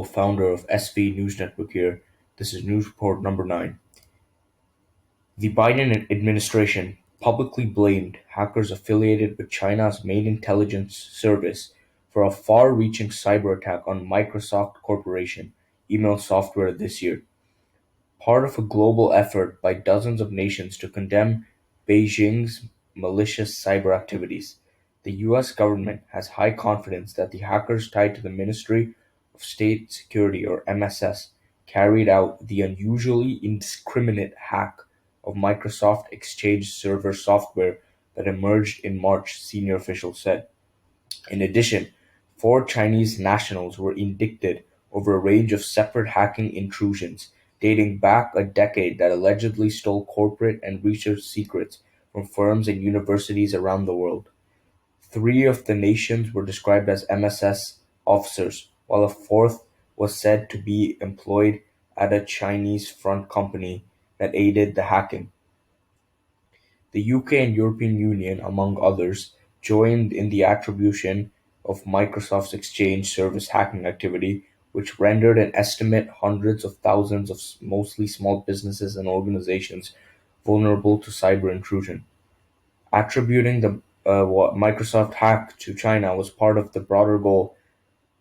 Founder of SV News Network here. This is news report number 9. The Biden administration publicly blamed hackers affiliated with China's main intelligence service for a far-reaching cyber attack on Microsoft Corporation email software this year, part of a global effort by dozens of nations to condemn Beijing's malicious cyber activities. The US government has high confidence that the hackers tied to the Ministry of State Security or MSS carried out the unusually indiscriminate hack of Microsoft Exchange server software that emerged in March, senior officials said. In addition, 4 Chinese nationals were indicted over a range of separate hacking intrusions dating back a decade that allegedly stole corporate and research secrets from firms and universities around the world. 3 of the nations were described as MSS officers, while a fourth was said to be employed at a Chinese front company that aided the hacking. The UK and European Union, among others, joined in the attribution of Microsoft's Exchange service hacking activity, which rendered an estimate hundreds of thousands of mostly small businesses and organizations vulnerable to cyber intrusion. Attributing the Microsoft hack to China was part of the broader goal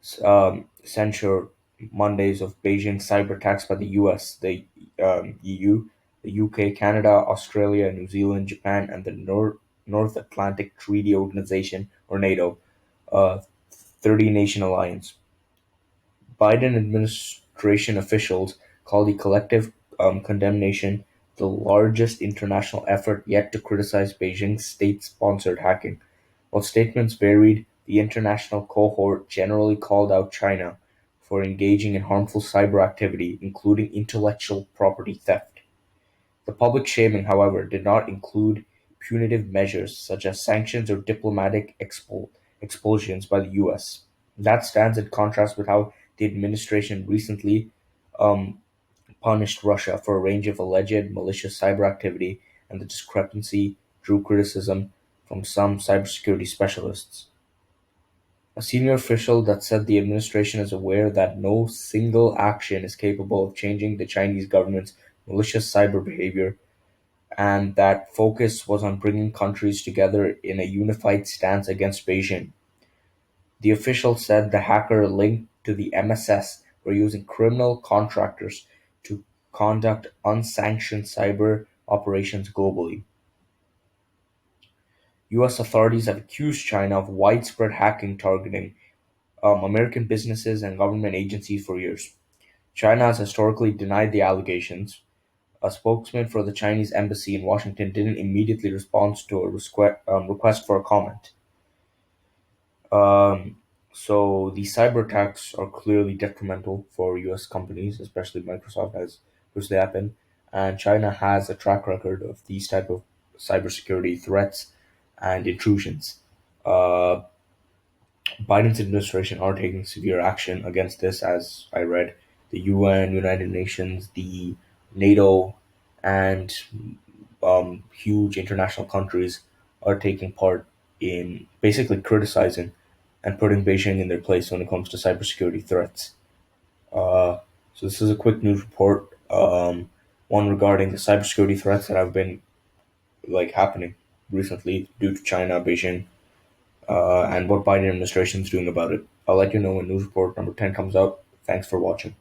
censure Mondays of Beijing cyber attacks by the US, the EU, the UK, Canada, Australia, New Zealand, Japan, and the North Atlantic Treaty Organization, or NATO, a 30-nation alliance. Biden administration officials call the collective condemnation the largest international effort yet to criticize Beijing's state-sponsored hacking. While statements varied, the international cohort generally called out China for engaging in harmful cyber activity, including intellectual property theft. The public shaming, however, did not include punitive measures such as sanctions or diplomatic expulsions by the US. That stands in contrast with how the administration recently um, punished Russia for a range of alleged malicious cyber activity, and the discrepancy drew criticism from some cybersecurity specialists. A senior official that said the administration is aware that no single action is capable of changing the Chinese government's malicious cyber behavior, and that focus was on bringing countries together in a unified stance against Beijing. The official said the hacker linked to the MSS were using criminal contractors to conduct unsanctioned cyber operations globally. US authorities have accused China of widespread hacking targeting American businesses and government agencies for years. China has historically denied the allegations. A spokesman for the Chinese embassy in Washington didn't immediately respond to a request for a comment. Um, so these cyber attacks are clearly detrimental for U.S. companies, especially Microsoft, as they happen. And China has a track record of these type of cybersecurity threats and intrusions. Uh, Biden's administration are taking severe action against this, as I read. The UN, United Nations, the NATO, and huge international countries are taking part in basically criticizing and putting Beijing in their place when it comes to cybersecurity threats. Uh, so this is a quick news report, one regarding the cybersecurity threats that have been happening recently due to China, Beijing, and what Biden administration is doing about it. I'll let you know when news report number 10 comes out. Thanks for watching.